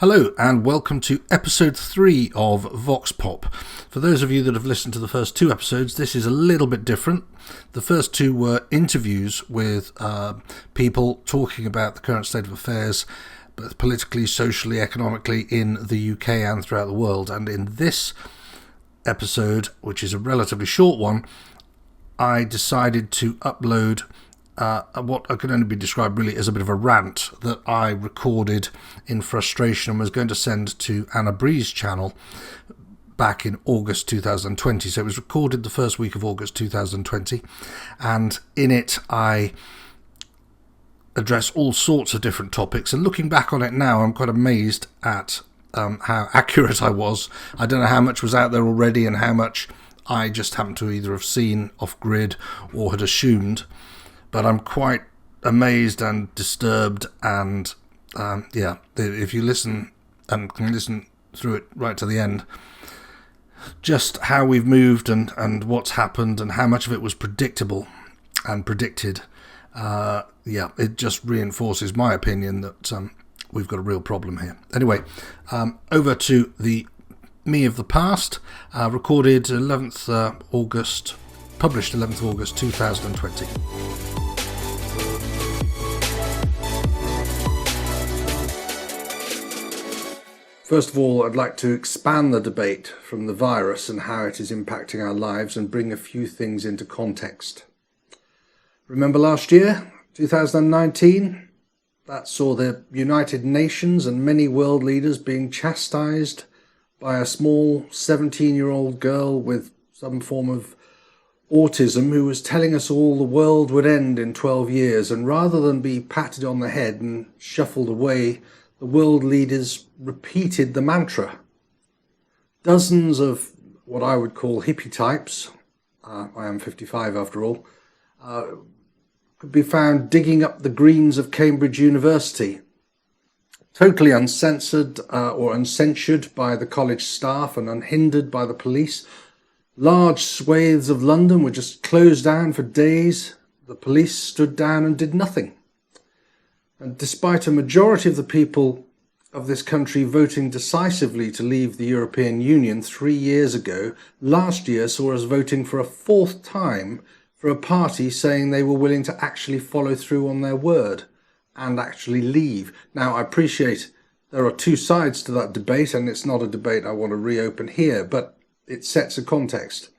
Hello and welcome to episode 3 of Vox Pop. For those of you that have listened to the first 2 episodes, this is a little bit different. The first 2 were interviews with people talking about the current state of affairs, both politically, socially, economically in the UK and throughout the world. And in this episode, which is a relatively short one, I decided to upload what can only be described really as a bit of a rant that I recorded in frustration and was going to send to Anna Brees Channel back in August 2020. So it was recorded the first week of August 2020, and in it I address all sorts of different topics. And looking back on it now, I'm quite amazed at how accurate I was. I don't know how much was out there already and how much I just happened to either have seen off grid or had assumed. But I'm quite amazed and disturbed, and if you listen and can listen through it right to the end, just how we've moved and what's happened and how much of it was predictable and predicted, it just reinforces my opinion that we've got a real problem here. Anyway, over to the me of the past, recorded 11th August, published 11th August 2020. First of all, I'd like to expand the debate from the virus and how it is impacting our lives and bring a few things into context. Remember last year, 2019? That saw the United Nations and many world leaders being chastised by a small 17-year-old girl with some form of autism who was telling us all the world would end in 12 years, and rather than be patted on the head and shuffled away, the world leaders repeated the mantra. Dozens of what I would call hippie types, I am 55 after all, could be found digging up the greens of Cambridge University, totally uncensored or uncensured by the college staff and unhindered by the police. Large swathes of London were just closed down for days. The police stood down and did nothing. And despite a majority of the people of this country voting decisively to leave the European Union 3 years ago, last year saw us voting for a 4th time for a party saying they were willing to actually follow through on their word and actually leave. Now, I appreciate there are 2 sides to that debate, and it's not a debate I want to reopen here, but it sets a context.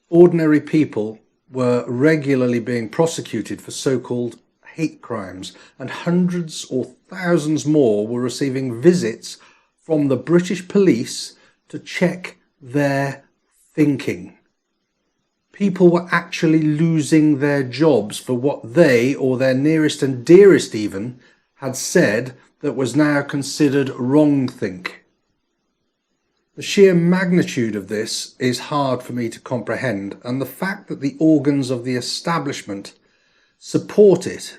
Ordinary people were regularly being prosecuted for so-called hate crimes, and hundreds or thousands more were receiving visits from the British police to check their thinking. People were actually losing their jobs for what they, or their nearest and dearest even, had said that was now considered wrongthink. The sheer magnitude of this is hard for me to comprehend, and the fact that the organs of the establishment support it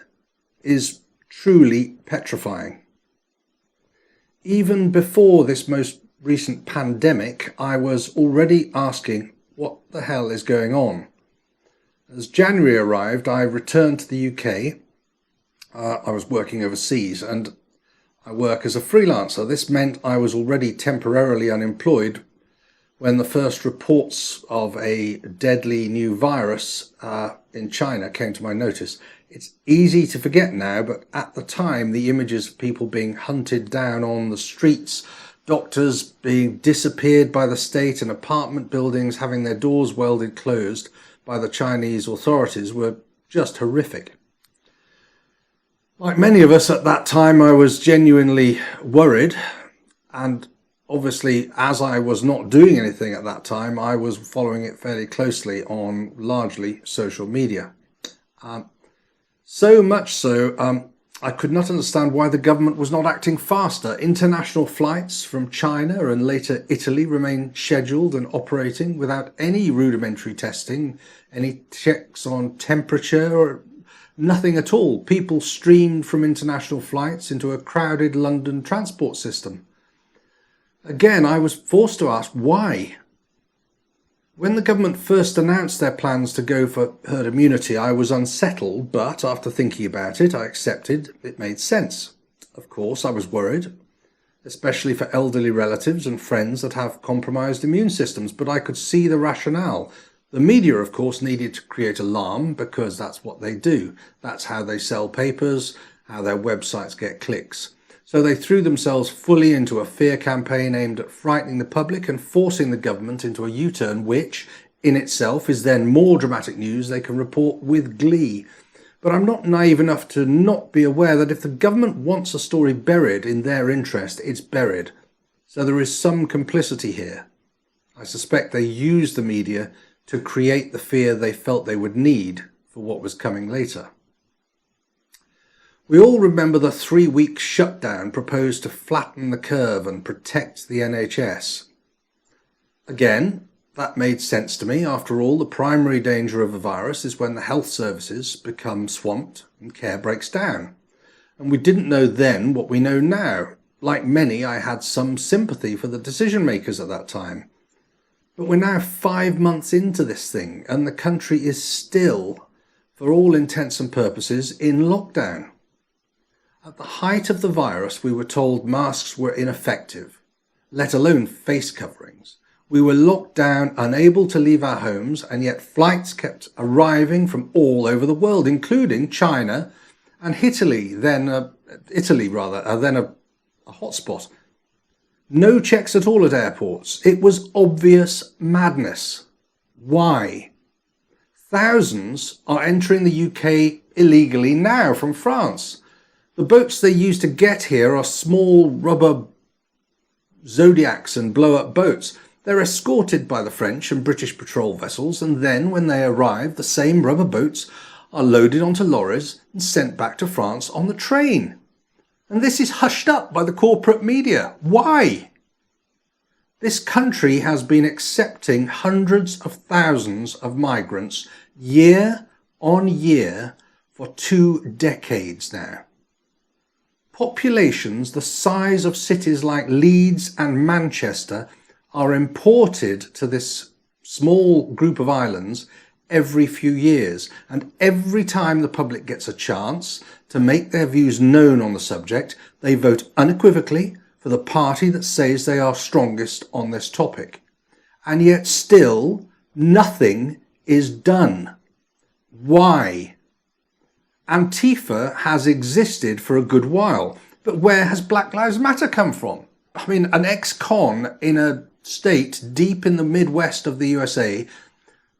is truly petrifying. Even before this most recent pandemic, I was already asking what the hell is going on. As January arrived, I returned to the UK. I was working overseas and I work as a freelancer. This meant I was already temporarily unemployed when the first reports of a deadly new virus in China came to my notice. It's easy to forget now, but at the time, the images of people being hunted down on the streets, doctors being disappeared by the state, and apartment buildings having their doors welded closed by the Chinese authorities were just horrific. Like many of us at that time, I was genuinely worried, and obviously, as I was not doing anything at that time, I was following it fairly closely on largely social media. So much so, I could not understand why the government was not acting faster. International flights from China and later Italy remained scheduled and operating without any rudimentary testing, any checks on temperature, or nothing at all. People streamed from international flights into a crowded London transport system. Again, I was forced to ask why. When the government first announced their plans to go for herd immunity, I was unsettled, but after thinking about it, I accepted it made sense. Of course, I was worried. especially for elderly relatives and friends that have compromised immune systems, but I could see the rationale. The media, of course, needed to create alarm because that's what they do. That's how they sell papers, how their websites get clicks. So they threw themselves fully into a fear campaign aimed at frightening the public and forcing the government into a U-turn, which in itself is then more dramatic news they can report with glee. But I'm not naive enough to not be aware that if the government wants a story buried in their interest, it's buried. So there is some complicity here. I suspect they used the media to create the fear they felt they would need for what was coming later. We all remember the 3-week shutdown proposed to flatten the curve and protect the NHS. Again, that made sense to me. After all, the primary danger of a virus is when the health services become swamped and care breaks down. And we didn't know then what we know now. Like many, I had some sympathy for the decision makers at that time. But we're now 5 months into this thing, and the country is still, for all intents and purposes, in lockdown. At the height of the virus, we were told masks were ineffective, let alone face coverings. We were locked down, unable to leave our homes, and yet flights kept arriving from all over the world, including China and Italy, then a hotspot. No checks at all at airports. It was obvious madness. Why? Thousands are entering the UK illegally now from France. The boats they use to get here are small rubber Zodiacs and blow-up boats. They're escorted by the French and British patrol vessels, and then when they arrive, the same rubber boats are loaded onto lorries and sent back to France on the train. And this is hushed up by the corporate media. Why? This country has been accepting hundreds of thousands of migrants year on year for 2 decades now. Populations the size of cities like Leeds and Manchester are imported to this small group of islands every few years, and every time the public gets a chance to make their views known on the subject, they vote unequivocally for the party that says they are strongest on this topic. And yet still nothing is done. Why? Antifa has existed for a good while, but where has Black Lives Matter come from? I mean, an ex-con in a state deep in the Midwest of the USA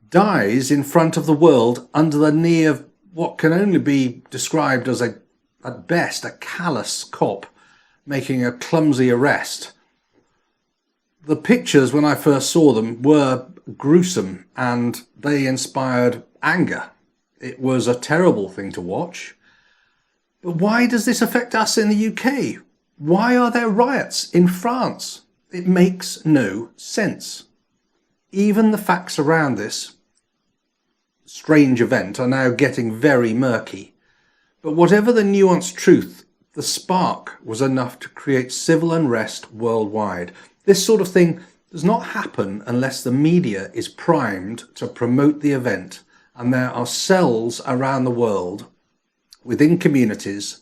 dies in front of the world under the knee of what can only be described as at best, a callous cop making a clumsy arrest. The pictures, when I first saw them, were gruesome and they inspired anger. It was a terrible thing to watch. But why does this affect us in the UK? Why are there riots in France? It makes no sense. Even the facts around this strange event are now getting very murky. But whatever the nuanced truth, the spark was enough to create civil unrest worldwide. This sort of thing does not happen unless the media is primed to promote the event, and there are cells around the world within communities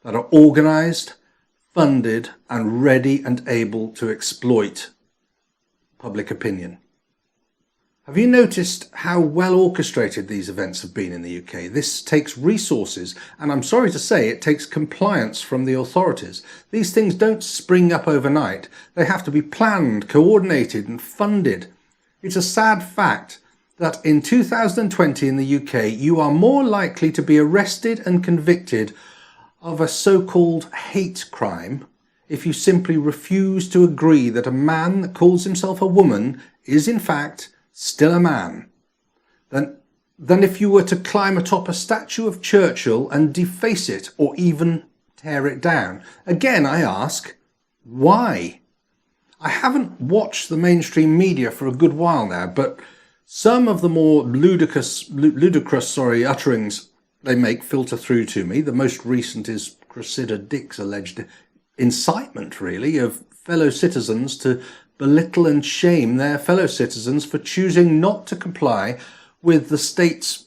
that are organised, funded and ready and able to exploit public opinion. Have you noticed how well orchestrated these events have been in the UK? This takes resources, and I'm sorry to say it takes compliance from the authorities. These things don't spring up overnight. They have to be planned, coordinated and funded. It's a sad fact that in 2020 in the UK, you are more likely to be arrested and convicted of a so-called hate crime if you simply refuse to agree that a man that calls himself a woman is in fact still a man, than if you were to climb atop a statue of Churchill and deface it or even tear it down. Again, I ask, why? I haven't watched the mainstream media for a good while now, but some of the more ludicrous utterings they make filter through to me. The most recent is Cressida Dick's alleged incitement, really, of fellow citizens to belittle and shame their fellow citizens for choosing not to comply with the state's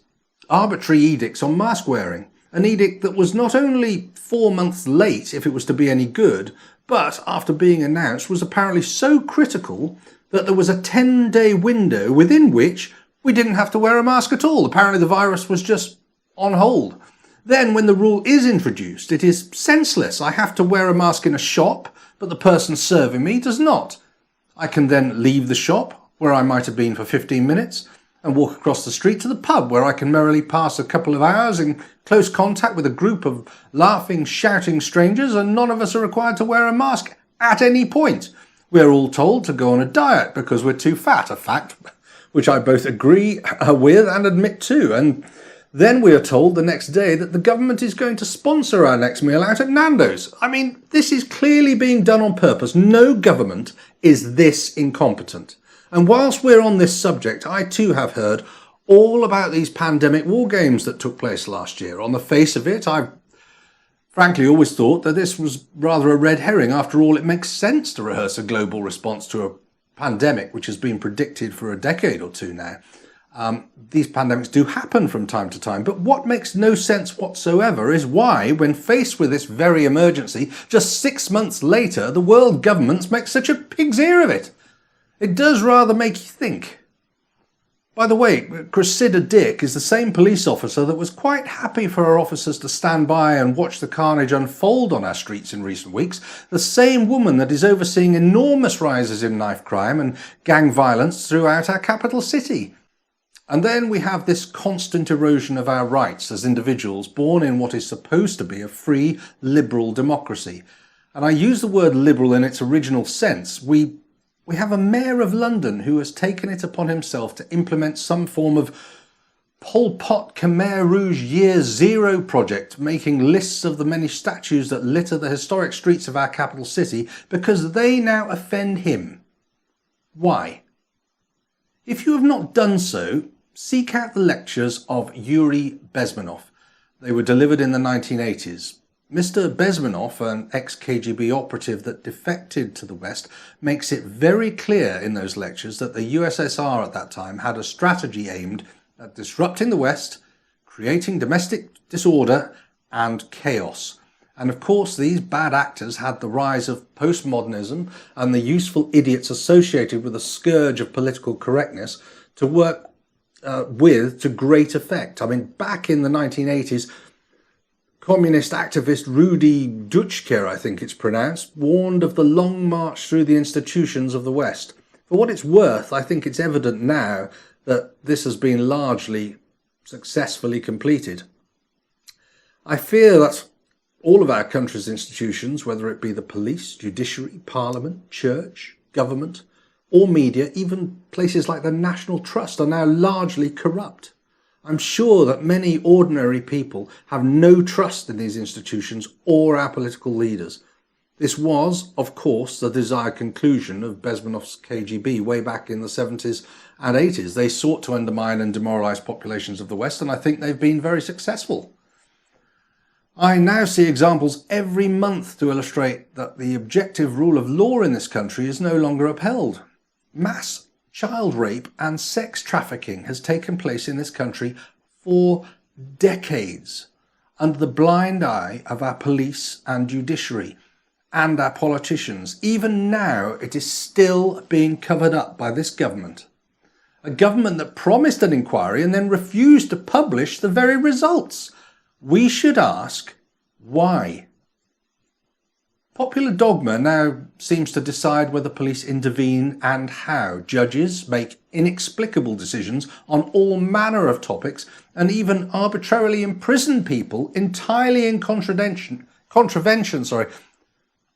arbitrary edicts on mask wearing. An edict that was not only 4 months late if it was to be any good, but after being announced was apparently so critical that there was a 10-day window within which we didn't have to wear a mask at all. Apparently the virus was just on hold. Then when the rule is introduced, it is senseless. I have to wear a mask in a shop, but the person serving me does not. I can then leave the shop, where I might have been for 15 minutes, and walk across the street to the pub, where I can merrily pass a couple of hours in close contact with a group of laughing, shouting strangers, and none of us are required to wear a mask at any point. We're all told to go on a diet because we're too fat, a fact which I both agree with and admit to. And then we are told the next day that the government is going to sponsor our next meal out at Nando's. I mean, this is clearly being done on purpose. No government is this incompetent. And whilst we're on this subject, I too have heard all about these pandemic war games that took place last year. On the face of it, I've frankly always thought that this was rather a red herring. After all, it makes sense to rehearse a global response to a pandemic which has been predicted for a decade or two now. These pandemics do happen from time to time, but what makes no sense whatsoever is why, when faced with this very emergency, just 6 months later, the world governments make such a pig's ear of it. It does rather make you think. By the way, Cressida Dick is the same police officer that was quite happy for her officers to stand by and watch the carnage unfold on our streets in recent weeks. The same woman that is overseeing enormous rises in knife crime and gang violence throughout our capital city. And then we have this constant erosion of our rights as individuals born in what is supposed to be a free, liberal democracy. And I use the word liberal in its original sense. We have a mayor of London who has taken it upon himself to implement some form of Pol Pot Khmer Rouge Year Zero project, making lists of the many statues that litter the historic streets of our capital city because they now offend him. Why? If you have not done so, seek out the lectures of Yuri Bezmenov. They were delivered in the 1980s. Mr. Bezmenov, an ex-KGB operative that defected to the West, makes it very clear in those lectures that the USSR at that time had a strategy aimed at disrupting the West, creating domestic disorder and chaos. And of course, these bad actors had the rise of postmodernism and the useful idiots associated with the scourge of political correctness to work with to great effect. I mean, back in the 1980s, communist activist Rudi Dutschke, I think it's pronounced, warned of the long march through the institutions of the West. For what it's worth, I think it's evident now that this has been largely successfully completed. I fear that all of our country's institutions, whether it be the police, judiciary, parliament, church, government, or media, even places like the National Trust, are now largely corrupt. I'm sure that many ordinary people have no trust in these institutions or our political leaders. This was, of course, the desired conclusion of Bezmenov's KGB way back in the 70s and 80s. They sought to undermine and demoralise populations of the West, and I think they've been very successful. I now see examples every month to illustrate that the objective rule of law in this country is no longer upheld. Mass child rape and sex trafficking has taken place in this country for decades under the blind eye of our police and judiciary and our politicians. Even now, it is still being covered up by this government. A government that promised an inquiry and then refused to publish the very results. We should ask, why? Popular dogma now seems to decide whether police intervene and how. Judges make inexplicable decisions on all manner of topics and even arbitrarily imprison people entirely in contravention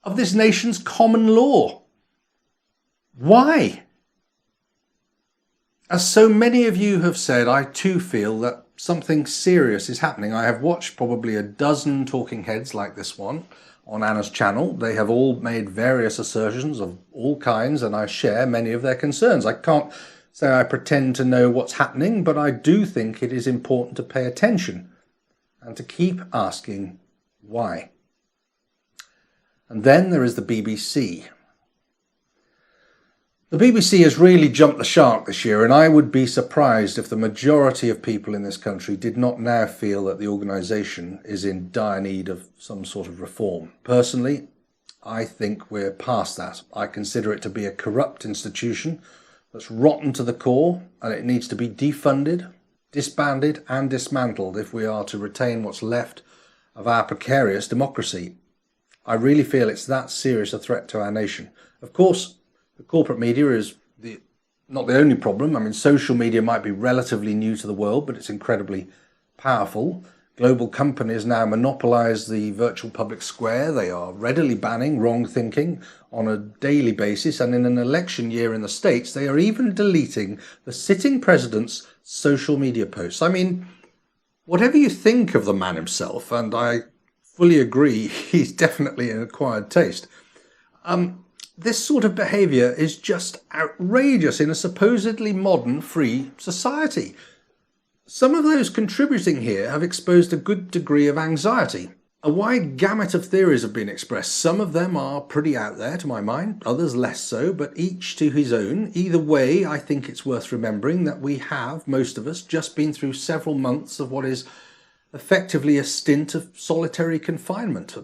of this nation's common law. Why? As so many of you have said, I too feel that something serious is happening. I have watched probably a dozen talking heads like this one on Anna's channel. They have all made various assertions of all kinds, and I share many of their concerns. I can't say I pretend to know what's happening, but I do think it is important to pay attention and to keep asking why. And then there is the BBC. The BBC has really jumped the shark this year, and I would be surprised if the majority of people in this country did not now feel that the organisation is in dire need of some sort of reform. Personally, I think we're past that. I consider it to be a corrupt institution that's rotten to the core, and it needs to be defunded, disbanded and dismantled if we are to retain what's left of our precarious democracy. I really feel it's that serious a threat to our nation. Of course, the corporate media is not the only problem. I mean, social media might be relatively new to the world, but it's incredibly powerful. Global companies now monopolise the virtual public square. They are readily banning wrong thinking on a daily basis. And in an election year in the States, they are even deleting the sitting president's social media posts. I mean, whatever you think of the man himself, and I fully agree, he's definitely an acquired taste. This sort of behaviour is just outrageous in a supposedly modern, free society. Some of those contributing here have exposed a good degree of anxiety. A wide gamut of theories have been expressed. Some of them are pretty out there to my mind, others less so, but each to his own. Either way, I think it's worth remembering that we have, most of us, just been through several months of what is effectively a stint of solitary confinement.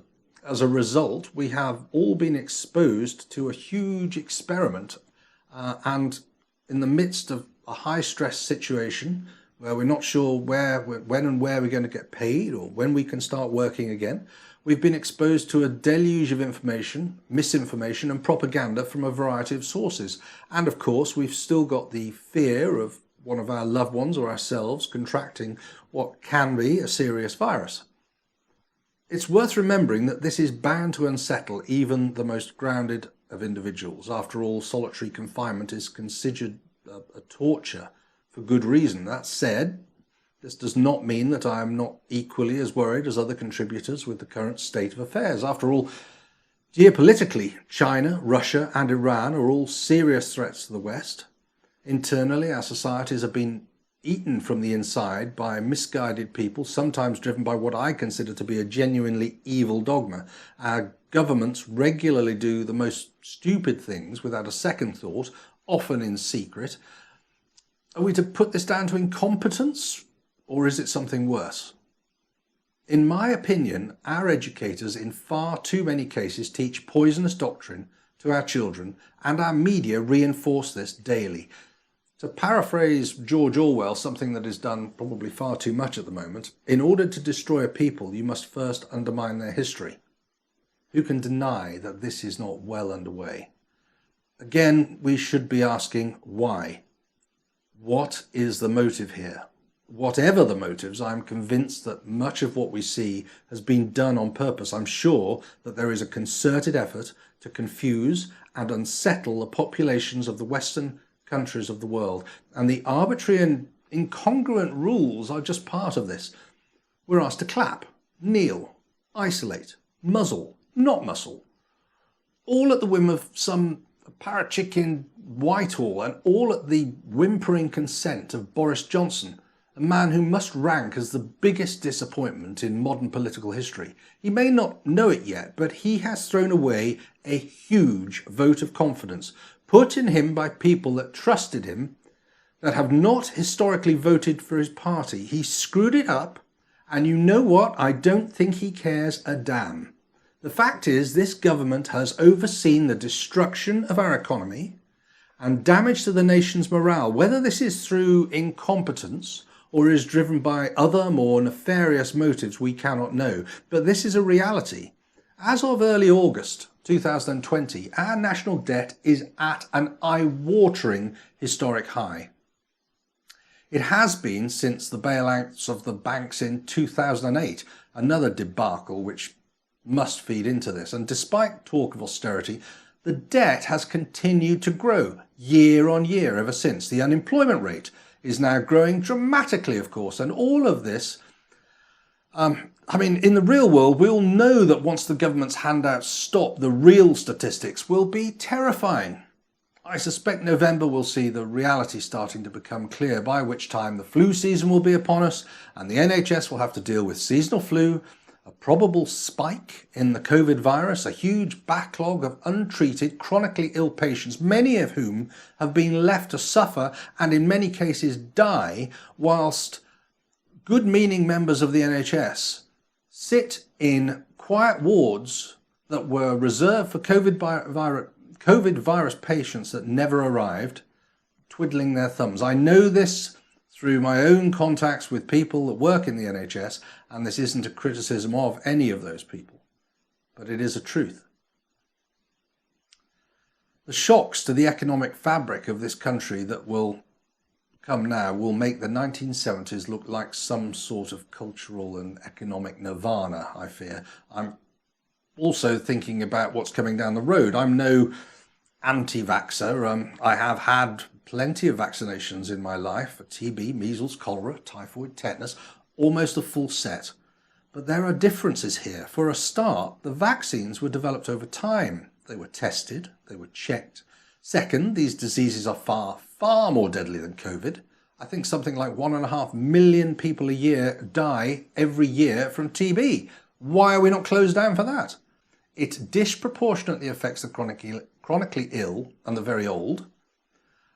As a result, we have all been exposed to a huge experiment, and in the midst of a high-stress situation where we're not sure when and where we're going to get paid or when we can start working again, we've been exposed to a deluge of information, misinformation and propaganda from a variety of sources. And of course, we've still got the fear of one of our loved ones or ourselves contracting what can be a serious virus. It's worth remembering that this is bound to unsettle even the most grounded of individuals. After all, solitary confinement is considered a torture for good reason. That said, this does not mean that I am not equally as worried as other contributors with the current state of affairs. After all, geopolitically, China, Russia and Iran are all serious threats to the West. Internally, our societies have been eaten from the inside by misguided people, sometimes driven by what I consider to be a genuinely evil dogma. Our governments regularly do the most stupid things without a second thought, often in secret. Are we to put this down to incompetence, or is it something worse? In my opinion, our educators in far too many cases teach poisonous doctrine to our children, and our media reinforce this daily. To paraphrase George Orwell, something that is done probably far too much at the moment, in order to destroy a people, you must first undermine their history. Who can deny that this is not well underway? Again, we should be asking why. What is the motive here? Whatever the motives, I'm convinced that much of what we see has been done on purpose. I'm sure that there is a concerted effort to confuse and unsettle the populations of the Western countries of the world, and the arbitrary and incongruent rules are just part of this. We're asked to clap, kneel, isolate, muzzle, not muscle, all at the whim of some parachick in Whitehall, and all at the whimpering consent of Boris Johnson, a man who must rank as the biggest disappointment in modern political history. He may not know it yet, but he has thrown away a huge vote of confidence put in him by people that trusted him, that have not historically voted for his party. He screwed it up, and you know what? I don't think he cares a damn. The fact is, this government has overseen the destruction of our economy and damage to the nation's morale. Whether this is through incompetence or is driven by other more nefarious motives, we cannot know. But this is a reality. As of early August 2020, our national debt is at an eye-watering historic high. It has been since the bailouts of the banks in 2008, another debacle which must feed into this. And despite talk of austerity, the debt has continued to grow year on year ever since. The unemployment rate is now growing dramatically, of course, and all of this in the real world, we all know that once the government's handouts stop, the real statistics will be terrifying. I suspect November will see the reality starting to become clear, by which time the flu season will be upon us and the NHS will have to deal with seasonal flu, a probable spike in the COVID virus, a huge backlog of untreated, chronically ill patients, many of whom have been left to suffer and in many cases die, whilst good-meaning members of the NHS sit in quiet wards that were reserved for COVID virus patients that never arrived, twiddling their thumbs. I know this through my own contacts with people that work in the NHS, and this isn't a criticism of any of those people, but it is a truth. The shocks to the economic fabric of this country that will come now will make the 1970s look like some sort of cultural and economic nirvana, I fear. I'm also thinking about what's coming down the road. I'm no anti-vaxxer. I have had plenty of vaccinations in my life for TB, measles, cholera, typhoid, tetanus, almost a full set. But there are differences here. For a start, the vaccines were developed over time. They were tested, they were checked. Second, these diseases are far more deadly than COVID. I think something like 1.5 million people a year die every year from TB. Why are we not closed down for that? It disproportionately affects the chronically ill and the very old.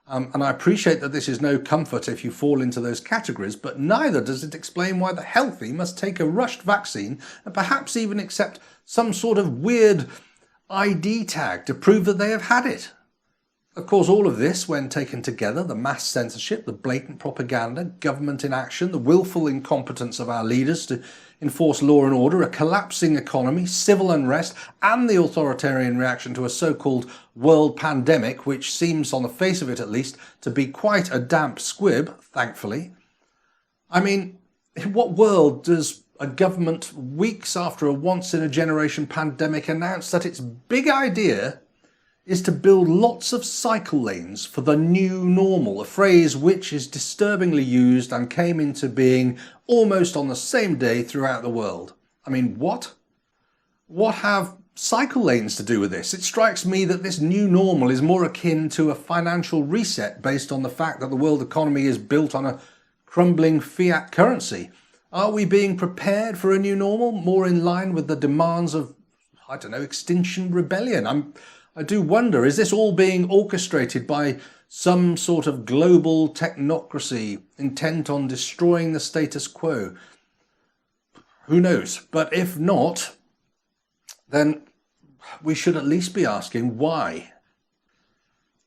And I appreciate that this is no comfort if you fall into those categories, but neither does it explain why the healthy must take a rushed vaccine and perhaps even accept some sort of weird ID tag to prove that they have had it. Of course, all of this, when taken together, the mass censorship, the blatant propaganda, government inaction, the willful incompetence of our leaders to enforce law and order, a collapsing economy, civil unrest, and the authoritarian reaction to a so-called world pandemic, which seems, on the face of it at least, to be quite a damp squib, thankfully. I mean, in what world does a government, weeks after a once-in-a-generation pandemic, announce that its big idea is to build lots of cycle lanes for the new normal, a phrase which is disturbingly used and came into being almost on the same day throughout the world? I mean, what? What have cycle lanes to do with this? It strikes me that this new normal is more akin to a financial reset based on the fact that the world economy is built on a crumbling fiat currency. Are we being prepared for a new normal, more in line with the demands of, I don't know, Extinction Rebellion? I do wonder, is this all being orchestrated by some sort of global technocracy intent on destroying the status quo? Who knows? But if not, then we should at least be asking why.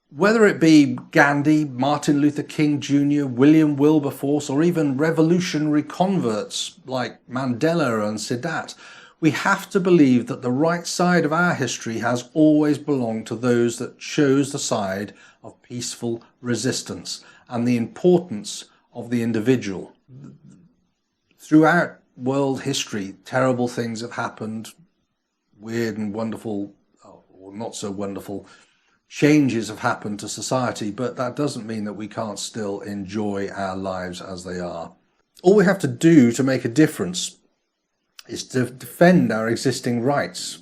Whether it be Gandhi, Martin Luther King Jr., William Wilberforce, or even revolutionary converts like Mandela and Sadat, we have to believe that the right side of our history has always belonged to those that chose the side of peaceful resistance and the importance of the individual. Throughout world history, terrible things have happened, weird and wonderful, or not so wonderful, changes have happened to society, but that doesn't mean that we can't still enjoy our lives as they are. All we have to do to make a difference is to defend our existing rights,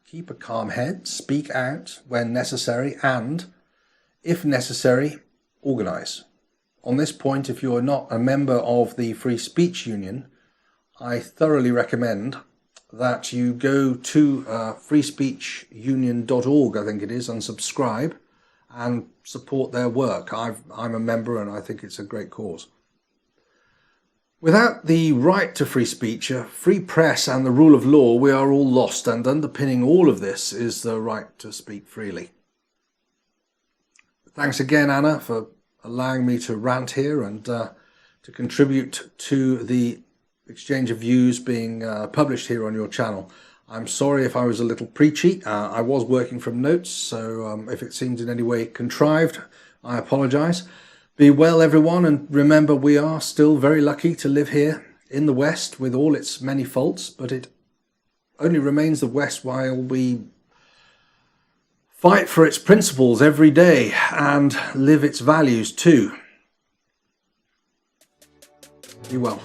keep a calm head, speak out when necessary, and, if necessary, organise. On this point, if you are not a member of the Free Speech Union, I thoroughly recommend that you go to freespeechunion.org, I think it is, and subscribe and support their work. I'm a member and I think it's a great cause. Without the right to free speech, a free press and the rule of law, we are all lost, and underpinning all of this is the right to speak freely. Thanks again, Anna, for allowing me to rant here and to contribute to the exchange of views being published here on your channel. I'm sorry if I was a little preachy. I was working from notes, so if it seemed in any way contrived, I apologise. Be well, everyone, and remember we are still very lucky to live here in the West with all its many faults, but it only remains the West while we fight for its principles every day and live its values too. Be well.